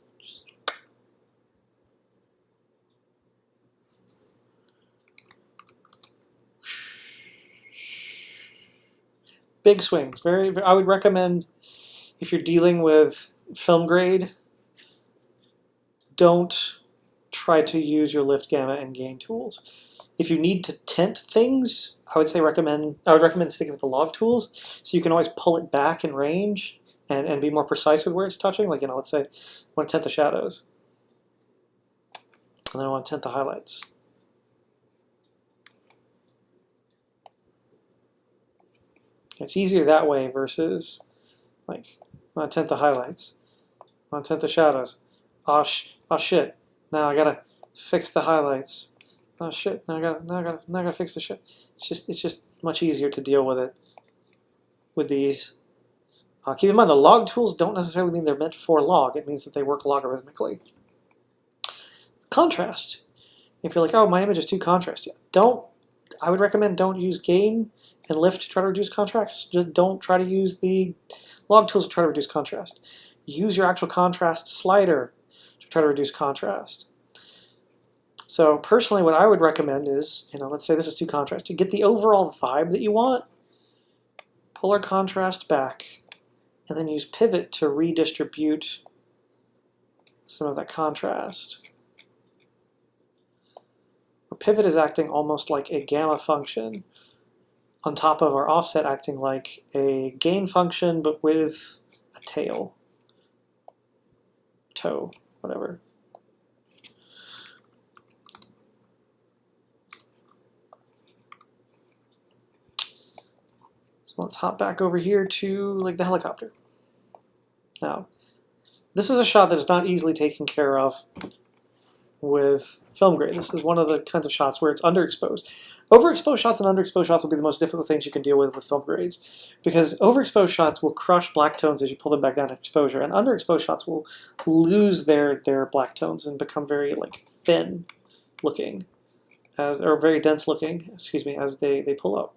Big swings. I would recommend, if you're dealing with film grade, don't try to use your lift, gamma, and gain tools. If you need to tint things, I would recommend sticking with the log tools, so you can always pull it back in range and be more precise with where it's touching. Like, you know, let's say I want to tint the shadows, and then I want to tint the highlights. It's easier that way versus, like, I want to tint the highlights, I want to tint the shadows. Oh shit! Now I gotta fix the highlights. Oh shit! Now I gotta fix the shit. It's just much easier to deal with it with these. Keep in mind, the log tools don't necessarily mean they're meant for log. It means that they work logarithmically. Contrast. If you're like, oh, my image is too contrast, I would recommend don't use gain and lift to try to reduce contrast. Just don't try to use the log tools to try to reduce contrast. Use your actual contrast slider to try to reduce contrast. So personally, what I would recommend is, let's say this is too contrast. To get the overall vibe that you want, pull our contrast back, and then use pivot to redistribute some of that contrast. Our pivot is acting almost like a gamma function on top of our offset acting like a gain function, but with a tail, toe, whatever. So let's hop back over here to like the helicopter. Now, this is a shot that is not easily taken care of with film grade. This is one of the kinds of shots where it's underexposed. Overexposed shots and underexposed shots will be the most difficult things you can deal with film grades, because overexposed shots will crush black tones as you pull them back down to exposure, and underexposed shots will lose their black tones and become very like thin looking, or very dense looking, excuse me, as they pull up.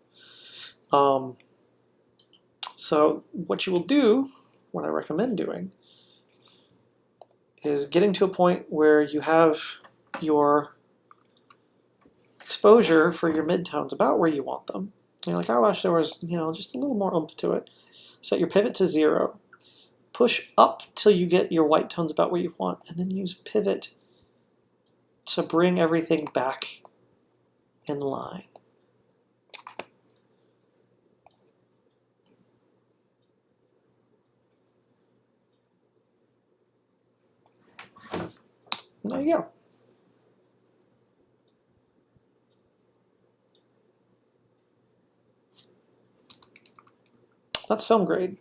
So what you will do, what I recommend doing, is getting to a point where you have your exposure for your midtones about where you want them. You're like, I wish there was, just a little more oomph to it. Set your pivot to 0. Push up till you get your white tones about where you want, and then use pivot to bring everything back in line. There you go. That's film grade.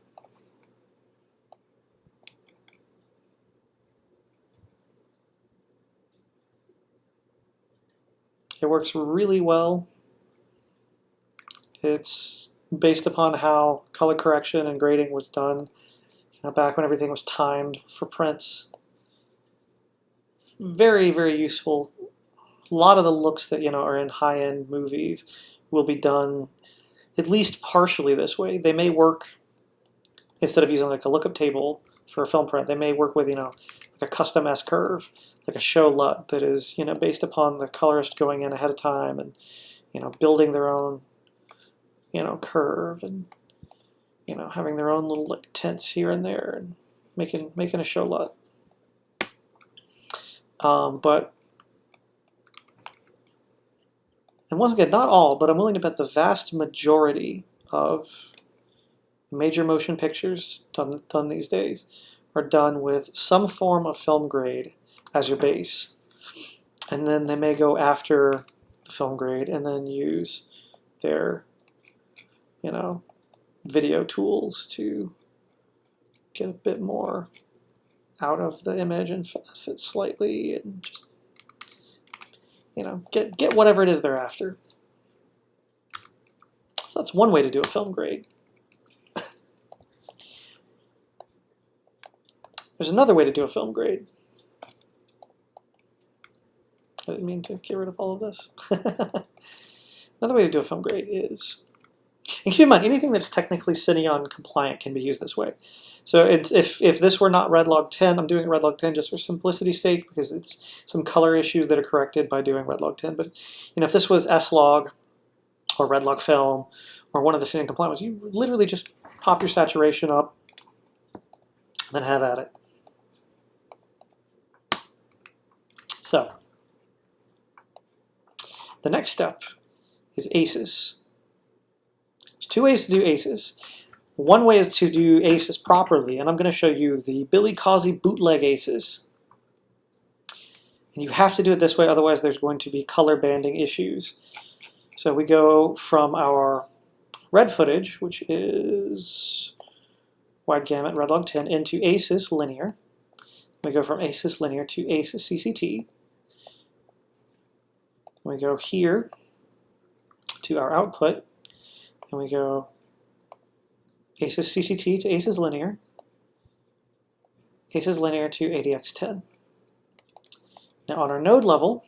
It works really well. It's based upon how color correction and grading was done, back when everything was timed for prints. Very, very useful. A lot of the looks that are in high-end movies will be done at least partially this way. They may work, instead of using like a lookup table for a film print, they may work with like a custom S-curve, like a show LUT that is based upon the colorist going in ahead of time and building their own curve and having their own little like tints here and there and making a show LUT. And once again, not all, but I'm willing to bet the vast majority of major motion pictures done these days are done with some form of film grade as your base. And then they may go after the film grade and then use their, video tools to get a bit more out of the image and finesse it slightly and just, get whatever it is they're after. So that's one way to do a film grade. There's another way to do a film grade. I didn't mean to get rid of all of this. Another way to do a film grade is, and keep in mind, anything that's technically Cineon compliant can be used this way. So it's if this were not Red Log 10, I'm doing Red Log 10 just for simplicity's sake because it's some color issues that are corrected by doing Red Log 10. But if this was S-Log or Red Log Film or one of the Cineon compliant ones, you literally just pop your saturation up and then have at it. So the next step is ACES. There's two ways to do ACES. One way is to do ACES properly, and I'm going to show you the Billy Causey bootleg ACES. And you have to do it this way, otherwise there's going to be color banding issues. So we go from our red footage, which is wide gamut Red Log 10, into ACES linear. We go from ACES linear to ACES CCT. We go here to our output, and we go ACES CCT to ACES linear to ADX10. Now on our node level,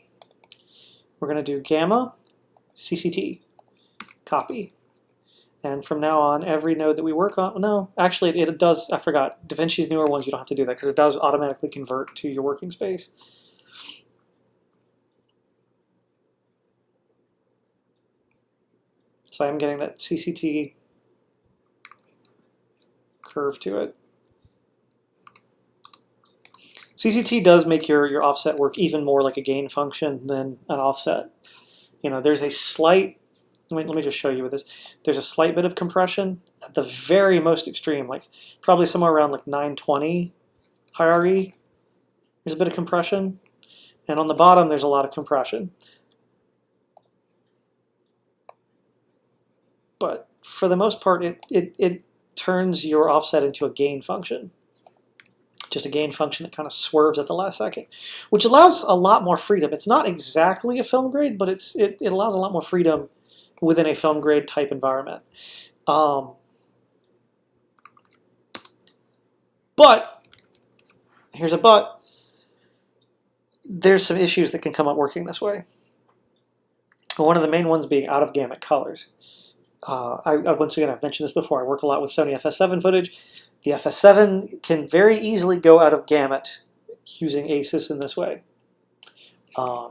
we're going to do gamma CCT, copy. And from now on, every node that we work on, no, actually it does, I forgot, Davinci's newer ones, you don't have to do that because it does automatically convert to your working space. So I'm getting that CCT curve to it. CCT does make your offset work even more like a gain function than an offset. You know, there's a slight, let me just show you with this. There's a slight bit of compression at the very most extreme, like probably somewhere around like 920 high-RE. There's a bit of compression. And on the bottom, there's a lot of compression. But for the most part, it turns your offset into a gain function. Just a gain function that kind of swerves at the last second, which allows a lot more freedom. It's not exactly a film grade, but it allows a lot more freedom within a film grade type environment. But, here's a but, there's some issues that can come up working this way. One of the main ones being out of gamut colors. Once again, I've mentioned this before, I work a lot with Sony FS7 footage. The FS7 can very easily go out of gamut using ACES in this way. A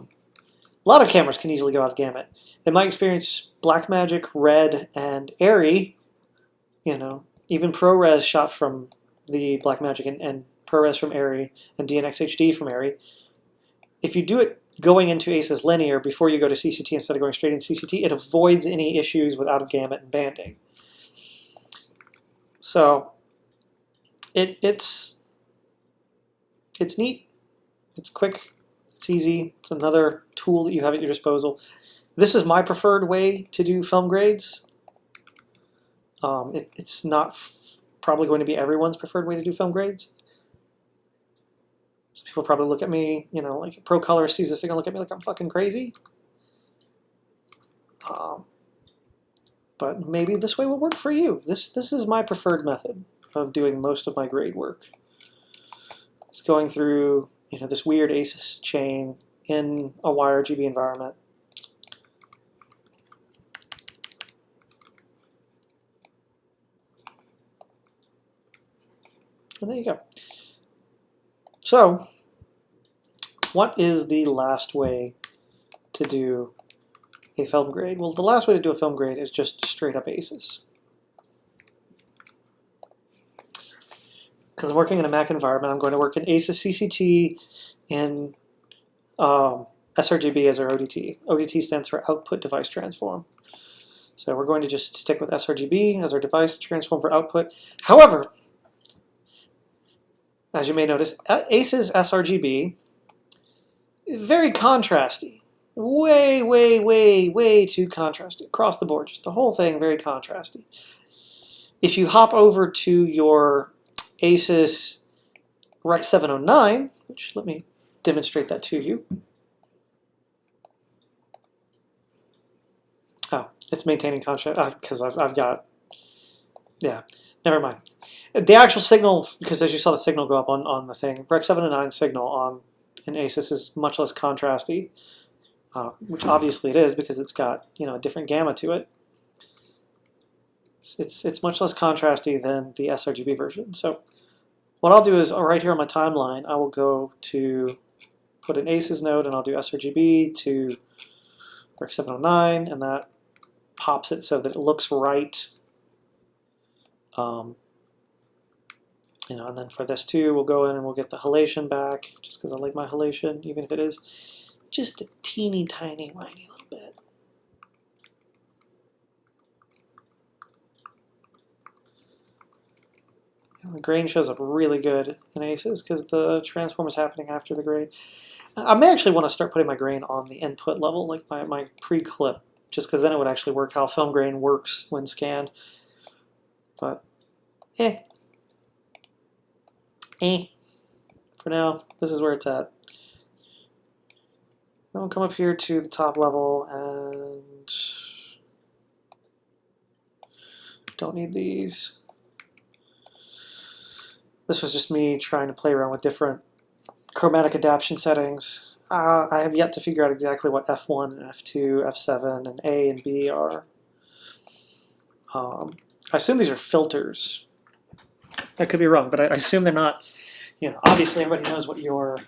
lot of cameras can easily go out of gamut. In my experience, Blackmagic, Red, and Arri, you know, even ProRes shot from the Blackmagic and ProRes from Arri and DNx HD from Arri. If you do it going into ACES linear before you go to CCT instead of going straight into CCT, it avoids any issues with out of gamut and banding. So it's neat, it's quick, it's easy. It's another tool that you have at your disposal. This is my preferred way to do film grades. It's not probably going to be everyone's preferred way to do film grades. Some people probably look at me, you know, like Pro Color sees this thing and look at me like I'm fucking crazy. But maybe this way will work for you. This is my preferred method of doing most of my grade work. It's going through, you know, this weird ACES chain in a YRGB environment. And there you go. So, what is the last way to do a film grade? Well, the last way to do a film grade is just straight up ACES. Because I'm working in a Mac environment, I'm going to work in ACES CCT and sRGB as our ODT. ODT stands for Output Device Transform. So we're going to just stick with sRGB as our device transform for output. However, as you may notice, ACES sRGB is very contrasty. Way, way, way, way too contrasty. Across the board, just the whole thing very contrasty. If you hop over to your ACES Rec 709, which let me demonstrate that to you. Oh, it's maintaining contrast because I've got, yeah, never mind. The actual signal, because as you saw the signal go up on the thing, Rec 709 signal on in ACES is much less contrasty, which obviously it is because it's got, you know, a different gamma to it. It's much less contrasty than the sRGB version. So what I'll do is right here on my timeline, I will go to put an ACES node and I'll do sRGB to Rec 709, and that pops it so that it looks right. You know, and then for this too, we'll go in and we'll get the halation back, just because I like my halation, even if it is just a teeny tiny whiny little bit. And the grain shows up really good in ACES because the transform is happening after the grain. I may actually want to start putting my grain on the input level, like my pre-clip, just because then it would actually work how film grain works when scanned. But, for now, this is where it's at. Then we'll come up here to the top level and don't need these. This was just me trying to play around with different chromatic adaptation settings. I have yet to figure out exactly what F1 and F2, F7, and A and B are. I assume these are filters. I could be wrong, but I assume they're not. You know, obviously everybody knows what your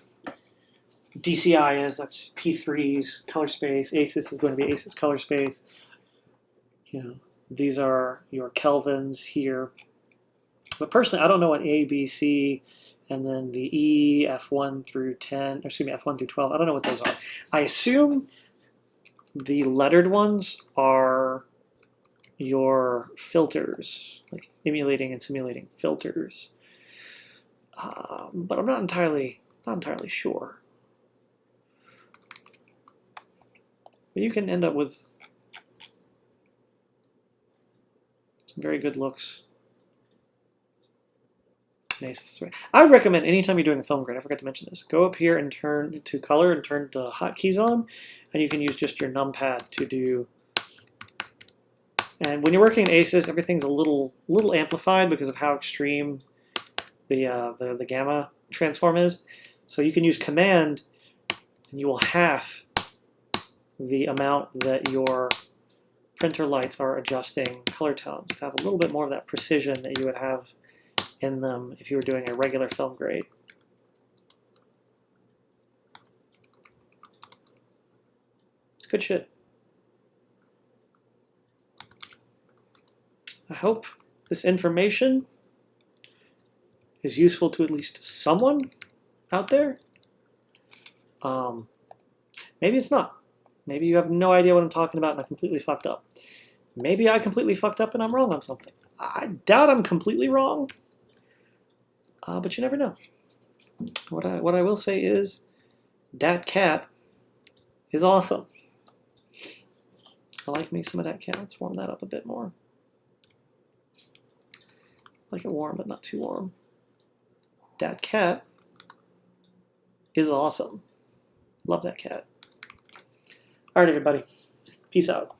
DCI is. That's P3's color space. ACES is going to be ACES color space. You know, these are your Kelvins here. But personally, I don't know what A, B, C, and then the E, F1 through 10, or excuse me, F1 through 12. I don't know what those are. I assume the lettered ones are your filters, like emulating and simulating filters. But I'm not entirely sure. But you can end up with some very good looks. Nice. I would recommend anytime you're doing a film grade, I forgot to mention this, go up here and turn to color and turn the hotkeys on, and you can use just your numpad to do. And when you're working in ACES, everything's a little amplified because of how extreme the gamma transform is. So you can use command, and you will half the amount that your printer lights are adjusting color tones to have a little bit more of that precision that you would have in them if you were doing a regular film grade. It's good shit. I hope this information is useful to at least someone out there. Maybe it's not. Maybe you have no idea what I'm talking about and I completely fucked up. Maybe I completely fucked up and I'm wrong on something. I doubt I'm completely wrong. But you never know. What I will say is, that cat is awesome. I like me some of that cat. Let's warm that up a bit more. I like it warm, but not too warm. That cat is awesome. Love that cat. All right, everybody. Peace out.